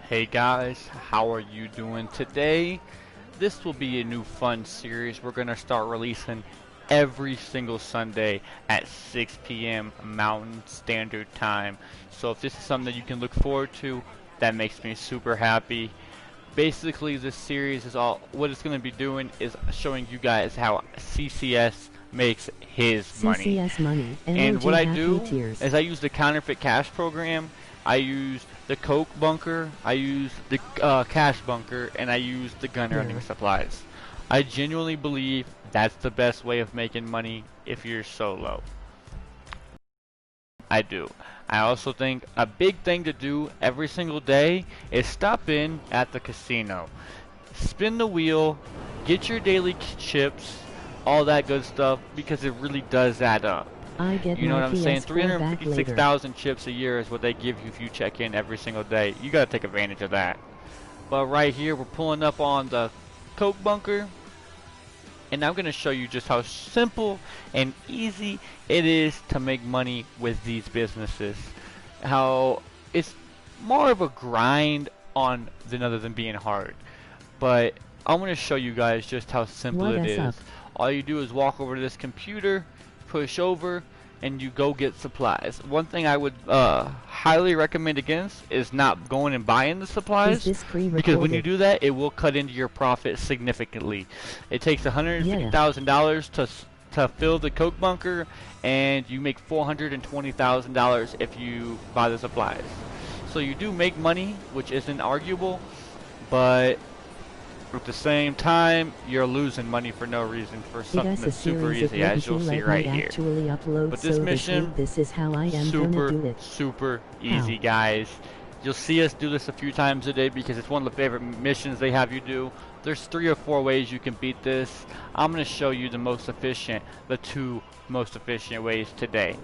Hey guys, how are you doing today? This will be a new fun series we're going to start releasing every single Sunday at 6 p.m. Mountain Standard Time. So if this is something that you can look forward to, that makes me super happy. Basically, this series is what it's going to be doing is showing you guys how CCS makes his money. CCS money. And what I do is I use the counterfeit cash program. I use the Coke bunker, I use the cash bunker, and I use the gun running supplies. I genuinely believe that's the best way of making money if you're solo. I do. I also think a big thing to do every single day is stop in at the casino. Spin the wheel, get your daily chips, all that good stuff, because it really does add up. You know what I'm saying? 356,000 chips a year is what they give you if you check in every single day. You gotta take advantage of that. But right here, we're pulling up on the Coke bunker, and I'm gonna show you just how simple and easy it is to make money with these businesses. How it's more of a grind other than being hard. But I'm gonna show you guys just how simple it is. All you do is walk over to this computer, push over, and you go get supplies. One thing I would highly recommend against is not going and buying the supplies, because when you do that, it will cut into your profit significantly. It takes $150,000 to fill the Coke bunker, and you make $420,000 if you buy the supplies. So you do make money, which isn't arguable, but at the same time, you're losing money for no reason for something that's super easy, as you'll see right here. But this mission, super easy, guys. You'll see us do this a few times a day because it's one of the favorite missions they have you do. There's 3 or 4 ways you can beat this. I'm going to show you the 2 most efficient ways today.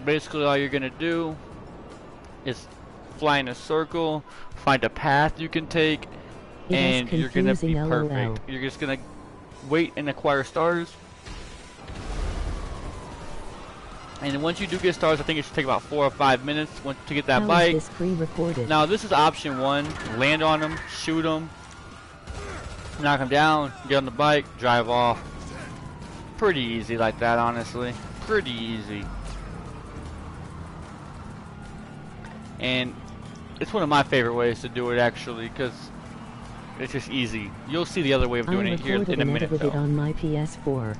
Basically, all you're going to do is fly in a circle, find a path you can take, and you're gonna be perfect. You're just gonna wait and acquire stars, and once you do get stars, I think it should take about 4 or 5 minutes to get that bike. Now this is option 1. Land on them, shoot them, knock them down, get on the bike, drive off. Pretty easy like that, honestly. Pretty easy. And it's one of my favorite ways to do it, actually, because it's just easy. You'll see the other way of doing it here in a minute, though. On my PS4.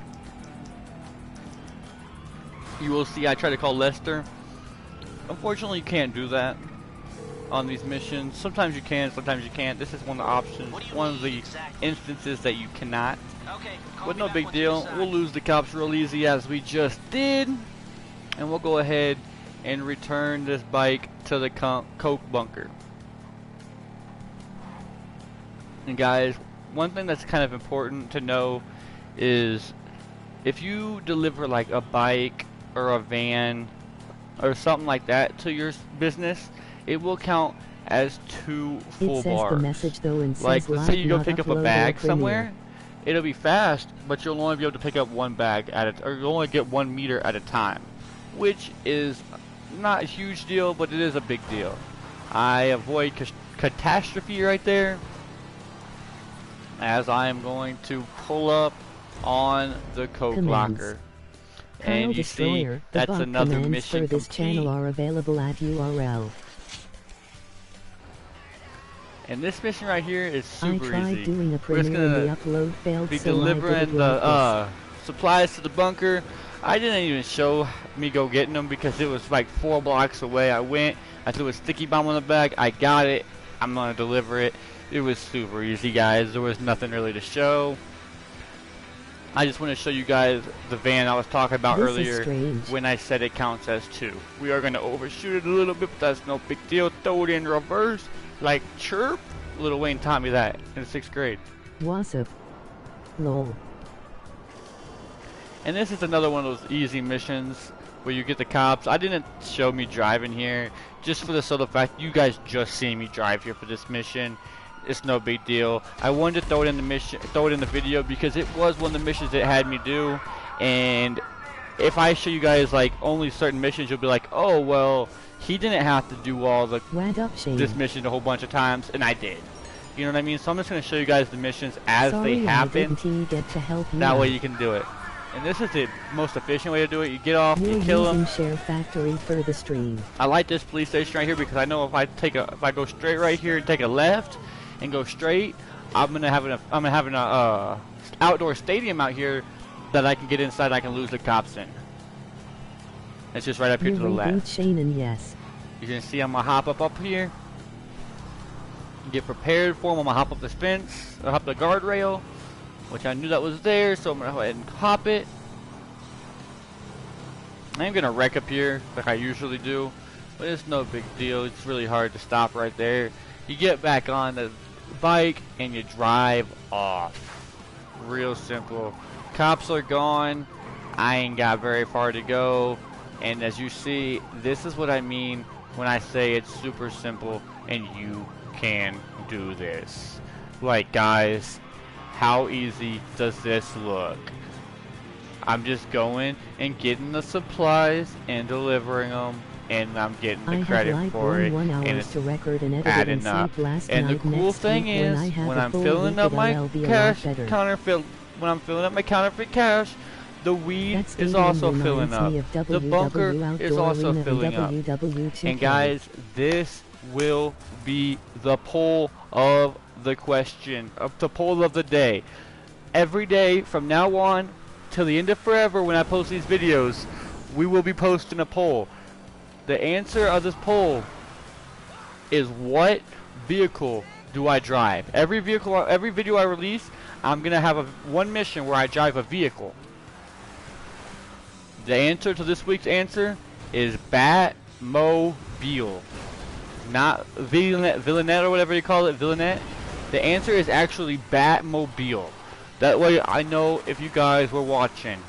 You will see I try to call Lester. Unfortunately, you can't do that on these missions. Sometimes you can, sometimes you can't. This is one of the options, one of the instances that you cannot. But no big deal. We'll lose the cops real easy, as we just did. And we'll go ahead and return this bike to the Coke bunker. And guys, one thing that's kind of important to know is if you deliver like a bike or a van or something like that to your business, it will count as 2 full bars. Like, let's say you go pick up a bag somewhere, it'll be fast, but you'll only be able to pick up 1 bag or you'll only get 1 meter at a time, which is not a huge deal, but it is a big deal. I avoid catastrophe right there, as I am going to pull up on the Coke locker. And you see, that's another mission for this channel are available at URL. And this mission right here is super easy. Doing a We're just gonna be delivering the supplies to the bunker. I didn't even show me go getting them because it was like 4 blocks away. I threw a sticky bomb on the bag, I got it, I'm gonna deliver it. It was super easy, guys. There was nothing really to show. I just want to show you guys the van I was talking about earlier when I said it counts as 2. We are going to overshoot it a little bit, but that's no big deal. Throw it in reverse, like chirp. Lil Wayne taught me that in 6th grade. Wasp. Lol. And this is another one of those easy missions where you get the cops. I didn't show me driving here, just for the sole fact you guys just seen me drive here for this mission. It's no big deal. I wanted to throw it in the video because it was one of the missions it had me do, and if I show you guys like only certain missions, you'll be like, oh well, he didn't have to do all the Wad up, Shane. this mission a whole bunch of times, and I did. You know what I mean? So I'm just gonna show you guys the missions as they happen. I didn't get to help you That way out. you can do it. And this is the most efficient way to do it. You get off, You're you kill using them. Share Factory for the stream. I like this police station right here because I know if I go straight right here and take a left and go straight, I'm gonna have an outdoor stadium out here that I can get inside. I can lose the cops in. It's just right up here You to the reboot left. Shane and yes. You can see I'm gonna hop up here. Get prepared for him. I'm gonna hop up the fence, or hop the guardrail, which I knew that was there, so I'm gonna go ahead and hop it. I'm gonna wreck up here like I usually do, but it's no big deal. It's really hard to stop right there. You get back on the bike and you drive off. Real simple. Cops are gone. I ain't got very far to go. And as you see, this is what I mean when I say it's super simple and you can do this. Like, guys, how easy does this look? I'm just going and getting the supplies and delivering them, and I'm getting the credit for it, 1 hours and it's to record and edit adding and up. sleep last And the night. cool Next thing week is, when I have when a I'm full filling week up of it, my I'll be a cash lot better. when I'm filling up my counterfeit cash, the weed That is stadium also reminds filling up. me of The bunker WW is Outdoor also Arena filling up. and WW2K. And guys, this will be the poll of the question, the poll of the day. Every day from now on till the end of forever, when I post these videos, we will be posting a poll. The answer of this poll is, what vehicle do I drive? Every video I release, I'm gonna have one mission where I drive a vehicle. The answer to this week's answer is Batmobile, not Villanette or whatever you call it, Villanette. The answer is actually Batmobile. That way I know if you guys were watching.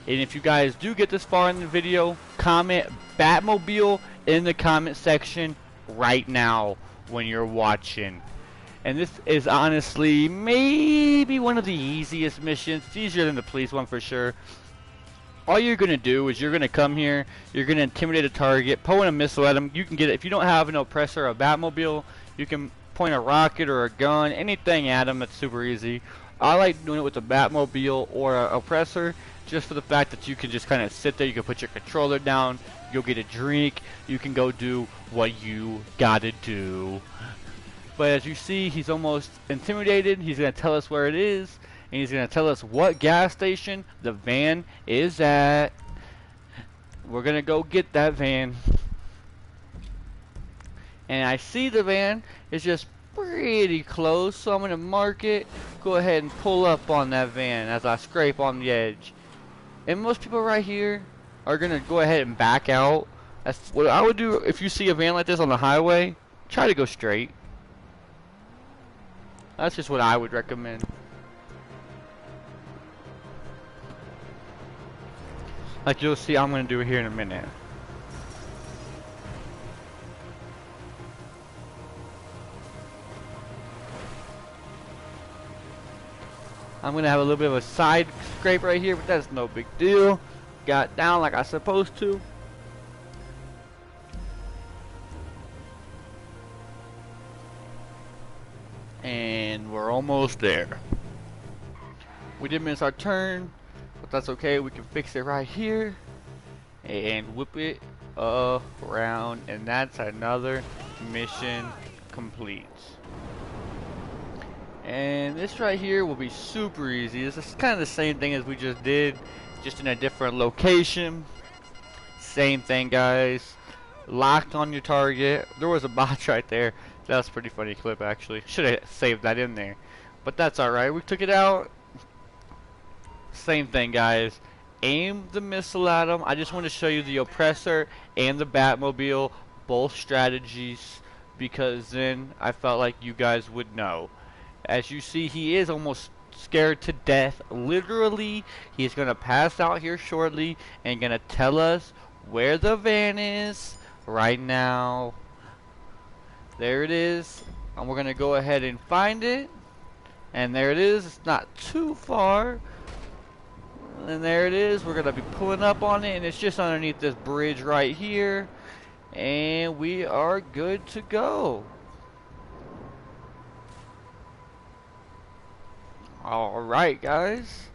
And if you guys do get this far in the video, comment Batmobile in the comment section right now when you're watching. And this is honestly maybe one of the easiest missions. It's easier than the police one for sure. All you're going to do is you're going to come here, you're going to intimidate a target, point a missile at them. You can get it. If you don't have an oppressor or a Batmobile, you can point a rocket or a gun, anything at them. That's super easy. I like doing it with a Batmobile or an oppressor, just for the fact that you can just kind of sit there, you can put your controller down, you'll get a drink, you can go do what you gotta do. But as you see, he's almost intimidated. He's going to tell us where it is, and he's going to tell us what gas station the van is at. We're going to go get that van. And I see the van is just pretty close, so I'm going to mark it, go ahead and pull up on that van as I scrape on the edge. And most people right here are going to go ahead and back out. That's what I would do if you see a van like this on the highway. Try to go straight. That's just what I would recommend. Like you'll see, I'm going to do it here in a minute. I'm going to have a little bit of a side scrape right here, but that's no big deal. Got down like I supposed to. And we're almost there. We did miss our turn, but that's okay. We can fix it right here and whip it around, and that's another mission complete. And this right here will be super easy. This is kind of the same thing as we just did, just in a different location. Same thing, guys. Locked on your target. There was a bot right there. That was a pretty funny clip, actually. Should have saved that in there, but that's alright. We took it out. Same thing, guys. Aim the missile at them. I just want to show you the oppressor and the Batmobile, both strategies, because then I felt like you guys would know. As you see, he is almost scared to death. Literally, he's going to pass out here shortly and going to tell us where the van is right now. There it is. And we're going to go ahead and find it. And there it is. It's not too far. And there it is. We're gonna be pulling up on it, and it's just underneath this bridge right here. And we are good to go. Alright, guys.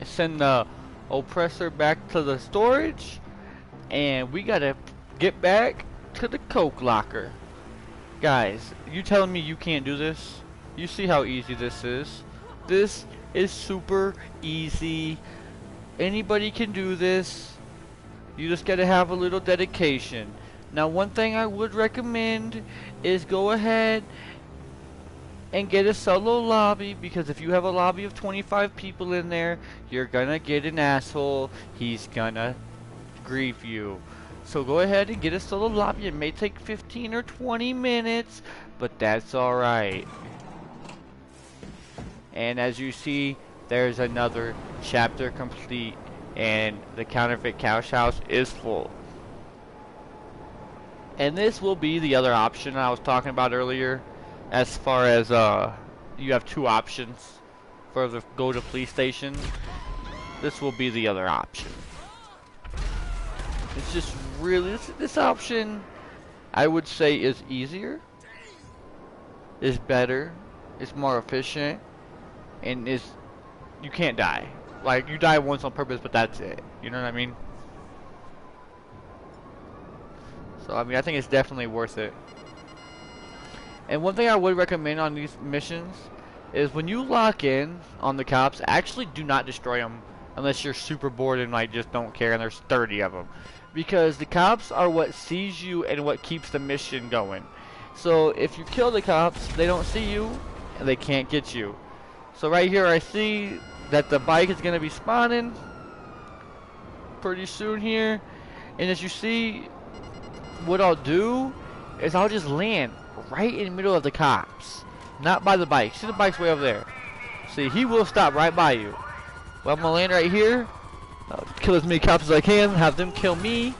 Send the oppressor back to the storage. And we gotta get back to the coke locker. Guys, you telling me you can't do this? You see how easy this is? This is super easy. Anybody can do this. You just gotta have a little dedication. Now, one thing I would recommend is go ahead and get a solo lobby, because if you have a lobby of 25 people in there, you're gonna get an asshole. He's gonna grief you. So go ahead and get a solo lobby. It may take 15 or 20 minutes, but that's alright. And as you see, there's another chapter complete, and the counterfeit cash house is full. And this will be the other option I was talking about earlier, as far as you have two options for the go to police station. This will be the other option. It's just really, this option I would say is easier, is better, is more efficient, and is, you can't die. Like, you die once on purpose, but that's it. You know what I mean? So I mean, I think it's definitely worth it. And one thing I would recommend on these missions is when you lock in on the cops, actually do not destroy them unless you're super bored and like just don't care and there's 30 of them. Because the cops are what sees you and what keeps the mission going. So if you kill the cops, they don't see you and they can't get you. So right here I see that the bike is going to be spawning pretty soon here. And as you see, what I'll do is I'll just land right in the middle of the cops, not by the bike. See, the bike's way over there. See, he will stop right by you. Well, I'm gonna land right here. I'll kill as many cops as I can, have them kill me.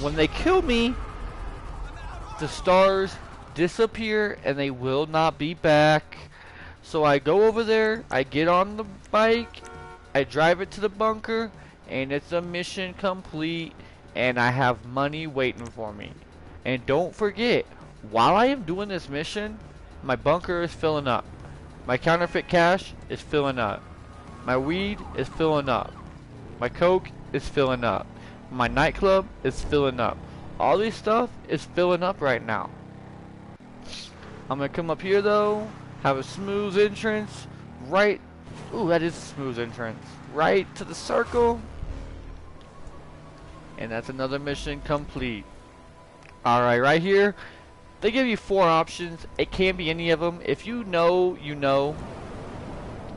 When they kill me, the stars disappear and they will not be back. So I go over there, I get on the bike, I drive it to the bunker, and it's a mission complete, and I have money waiting for me. And don't forget, while I am doing this mission, my bunker is filling up. My counterfeit cash is filling up. My weed is filling up. My coke is filling up. My nightclub is filling up. All this stuff is filling up right now. I'm gonna come up here though, have a smooth entrance, right, ooh, that is a smooth entrance, right to the circle. And that's another mission complete. Alright, right here, they give you 4 options. It can be any of them. If you know, you know.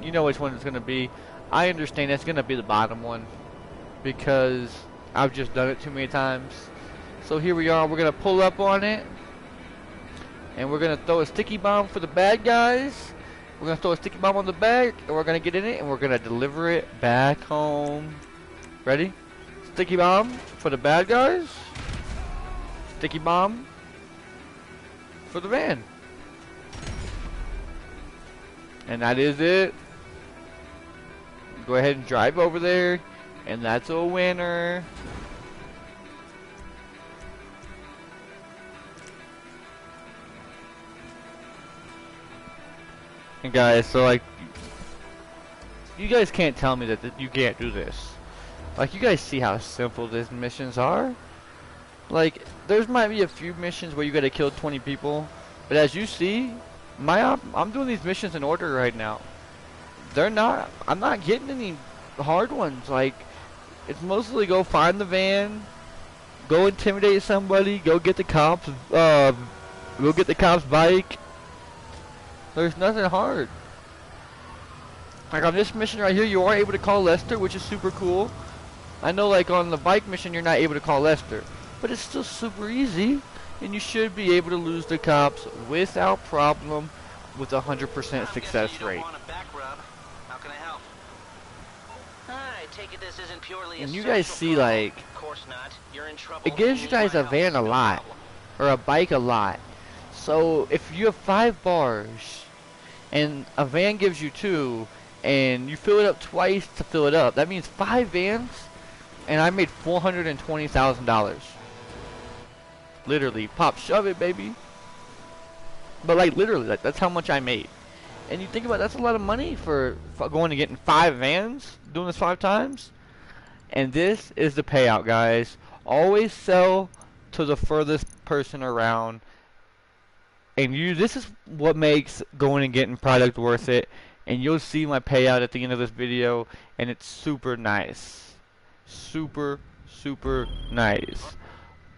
You know which one it's going to be. I understand it's going to be the bottom one, because I've just done it too many times. So here we are. We're going to pull up on it. And we're going to throw a sticky bomb for the bad guys. We're going to throw a sticky bomb on the back. And we're going to get in it. And we're going to deliver it back home. Ready? Sticky bomb for the bad guys. Sticky bomb for the van. And that is it. Go ahead and drive over there, and that's a winner. And guys, so like, you guys can't tell me that you can't do this. Like, you guys see how simple these missions are? Like, there's might be a few missions where you gotta kill 20 people, but as you see, I'm doing these missions in order right now. I'm not getting any hard ones. Like, it's mostly go find the van, go intimidate somebody, go get the cops, go get the cop's bike. There's nothing hard. Like on this mission right here, you are able to call Lester, which is super cool. I know like on the bike mission, you're not able to call Lester, but it's still super easy, and you should be able to lose the cops without problem with a 100% success rate. And you guys see, like, it gives you guys a van a lot, or a bike a lot. So if you have 5 bars, and a van gives you 2, and you fill it up twice to fill it up. That means 5 vans, and I made $420,000. Literally, pop, shove it, baby. But like literally, like that's how much I made. And you think about it, that's a lot of money for going and getting 5 vans, doing this 5 times. And this is the payout, guys. Always sell to the furthest person around. And this is what makes going and getting product worth it. And you'll see my payout at the end of this video, and it's super nice. Super, super nice.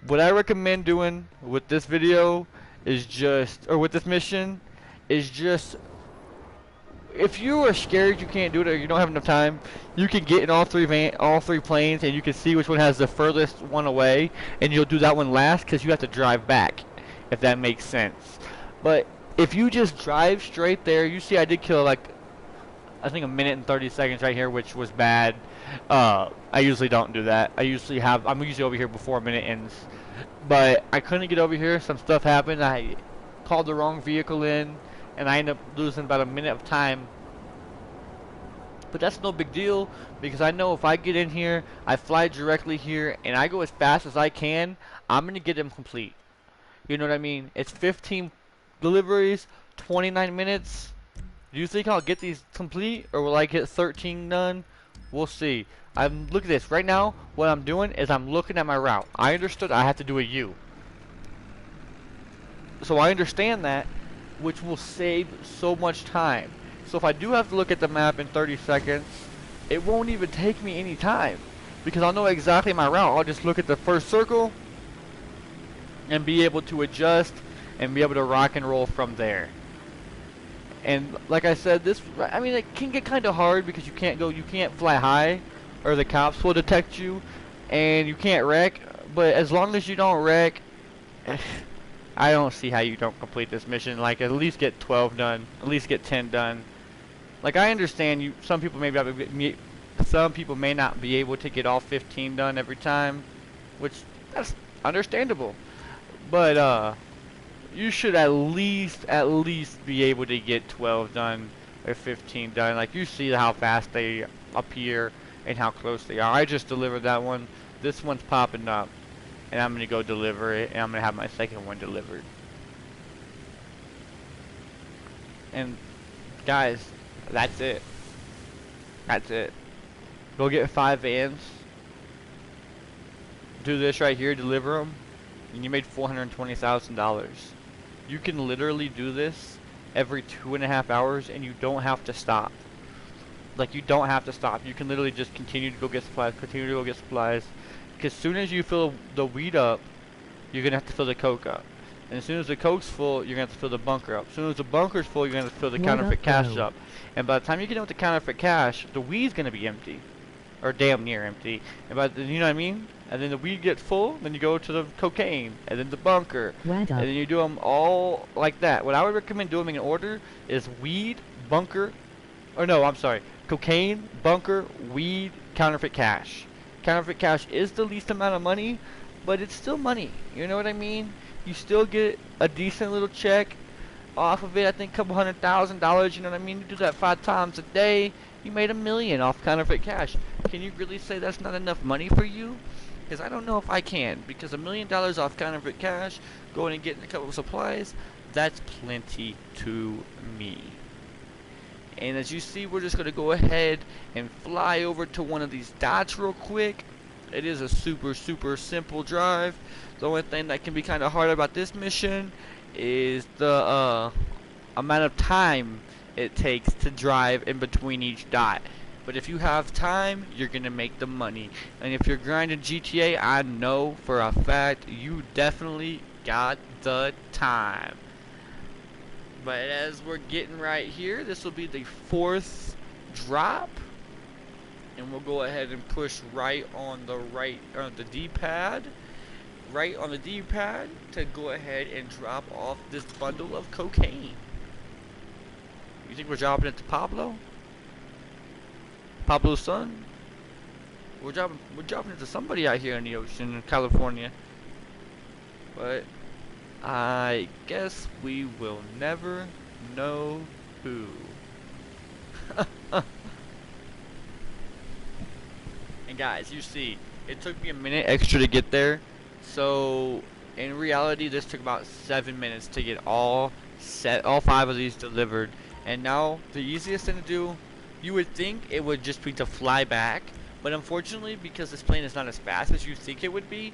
What I recommend doing with this video is just, or with this mission, is just, if you are scared you can't do it or you don't have enough time, you can get in all three planes, and you can see which one has the furthest one away, and you'll do that one last because you have to drive back, if that makes sense. But if you just drive straight there, you see I did kill like I think 1 minute and 30 seconds right here, which was bad. I usually don't do that. I'm usually over here before a minute ends. But I couldn't get over here. Some stuff happened. I called the wrong vehicle in, and I ended up losing about 1 minute of time. But that's no big deal, because I know if I get in here, I fly directly here, and I go as fast as I can, I'm going to get them complete. You know what I mean? It's 15 deliveries, 29 minutes. Do you think I'll get these complete, or will I get 13 done? We'll see. Look at this. Right now, what I'm doing is I'm looking at my route. I understood I have to do a U. So I understand that, which will save so much time. So if I do have to look at the map in 30 seconds, it won't even take me any time, because I'll know exactly my route. I'll just look at the first circle and be able to adjust and be able to rock and roll from there. And like I said, it can get kind of hard because you can't fly high, or the cops will detect you, and you can't wreck. But as long as you don't wreck, I don't see how you don't complete this mission. Like, at least get 12 done, at least get 10 done. Like, I understand some people may not be able to get all 15 done every time, which that's understandable. But you should at least be able to get 12 done or 15 done. Like, you see how fast they appear and how close they are. I just delivered that one. This one's popping up, and I'm gonna go deliver it, and I'm gonna have my second one delivered. And guys, that's it. That's it. Go get 5 vans. Do this right here, deliver them, and you made $420,000. You can literally do this every 2.5 hours, and you don't have to stop. Like, you don't have to stop. You can literally just continue to go get supplies, because as soon as you fill the weed up, you're going to have to fill the coke up. And as soon as the coke's full, you're going to have to fill the bunker up. As soon as the bunker's full, you're going to have to fill the counterfeit cash up. And by the time you get in with the counterfeit cash, the weed's going to be empty. Or damn near empty. And you know what I mean? And then the weed gets full, then you go to the cocaine, and then the bunker. And then you do them all like that. What I would recommend doing in order is weed, bunker, cocaine, bunker, weed, counterfeit cash. Counterfeit cash is the least amount of money, but it's still money. You know what I mean? You still get a decent little check off of it. I think a couple $100,000. You know what I mean? You do that 5 times a day, you made $1 million off counterfeit cash. Can you really say that's not enough money for you? Because I don't know if I can. Because $1 million off counterfeit cash, going and getting a couple of supplies, that's plenty to me. And as you see, we're just going to go ahead and fly over to one of these dots real quick. It is a super, super simple drive. The only thing that can be kind of hard about this mission is the amount of time it takes to drive in between each dot. But if you have time, you're going to make the money. And if you're grinding GTA, I know for a fact you definitely got the time. But as we're getting right here, this will be the 4th drop, and we'll go ahead and push right on the D-pad, to go ahead and drop off this bundle of cocaine. You think we're dropping it to Pablo's son? We're dropping it to somebody out here in the ocean in California. But I guess we will never know who. And guys, you see, it took me a minute extra to get there. So in reality, this took about 7 minutes to get all 5 of these delivered. And now the easiest thing to do, you would think it would just be to fly back, but unfortunately, because this plane is not as fast as you think it would be,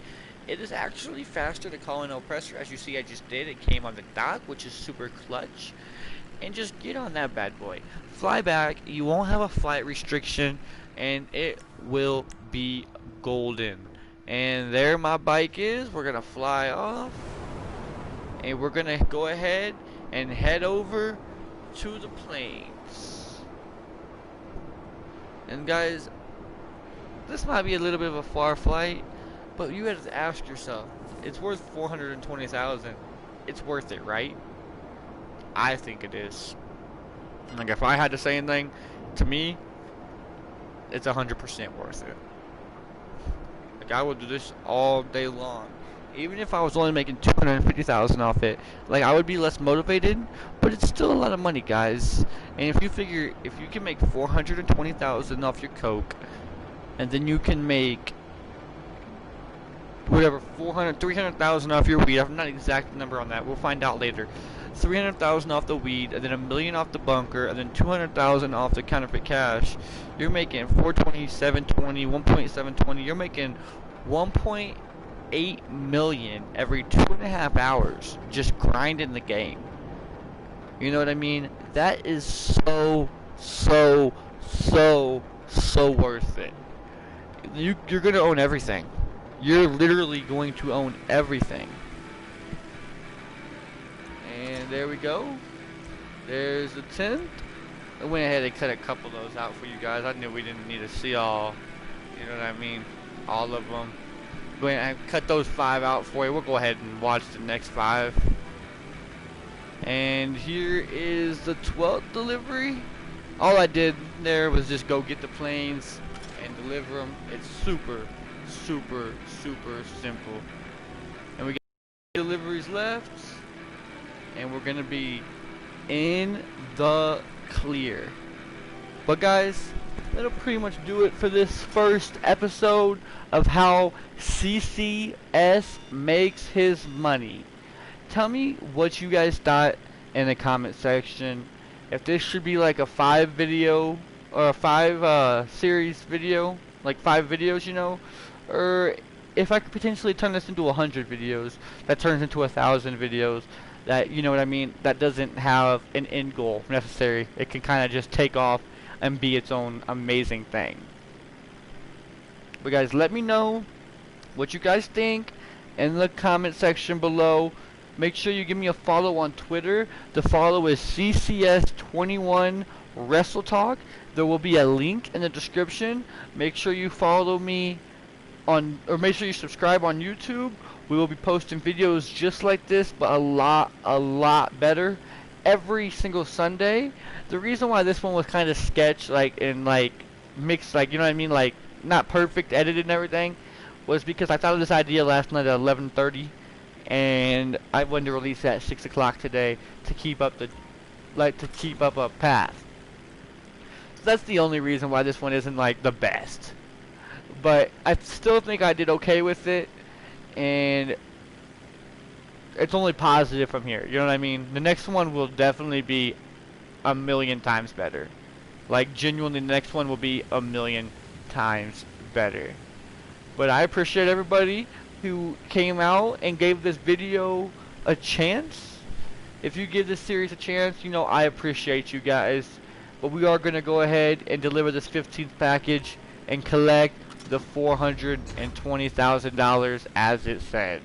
it is actually faster to call in no pressure. As you see, I just did. It came on the dock, which is super clutch. And just get on that bad boy. Fly back. You won't have a flight restriction, and it will be golden. And there my bike is. We're gonna fly off, and we're gonna go ahead and head over to the planes. And guys, this might be a little bit of a far flight, but you have to ask yourself, it's worth 420,000. It's worth it, right? I think it is. Like, if I had to say anything, to me, it's 100% worth it. Like, I would do this all day long. Even if I was only making 250,000 off it, like, I would be less motivated, but it's still a lot of money, guys. And if you figure, if you can make 420,000 off your Coke, and then you can make whatever, 300,000 off your weed. I have not exact number on that. We'll find out later. 300,000 off the weed, and then $1 million off the bunker, and then 200,000 off the counterfeit cash. You're making 420, 720, 1.720. You're making 1.8 million every 2.5 hours just grinding the game. You know what I mean? That is so worth it. You're gonna own everything. You're literally going to own everything. And there we go. There's the tent. I went ahead and cut a couple of those out for you guys. I knew we didn't need to see all, you know what I mean, all of them. Go ahead and cut those 5 out for you. We'll go ahead and watch the next 5. And here is the 12th delivery. All I did there was just go get the planes and deliver them. It's super simple. And we got deliveries left, and we're gonna be in the clear. But guys, that'll pretty much do it for this first episode of how CCS makes his money. Tell me what you guys thought in the comment section. If this should be like a 5 video or a 5 series video, like 5 videos, you know, or if I could potentially turn this into 100 videos, that turns into 1,000 videos, that, you know what I mean, that doesn't have an end goal necessary. It can kind of just take off and be its own amazing thing. But guys, let me know what you guys think in the comment section below. Make sure you give me a follow on Twitter. The follow is CCS21 Wrestle Talk. There will be a link in the description. Make sure you follow me on, or make sure you subscribe on YouTube. We will be posting videos just like this, but a lot better every single Sunday. The reason why this one was kind of sketch, like, and like mixed, like, you know what I mean, like not perfect edited and everything, was because I thought of this idea last night at 11:30, and I wanted to release it at 6 o'clock today to keep up the, a path. So that's the only reason why this one isn't like the best. But I still think I did okay with it, and it's only positive from here. You know what I mean? The next one will definitely be a million times better. Like, genuinely, the next one will be a million times better. But I appreciate everybody who came out and gave this video a chance. If you give this series a chance, you know I appreciate you guys. But we are going to go ahead and deliver this 15th package and collect the $420,000 as it said.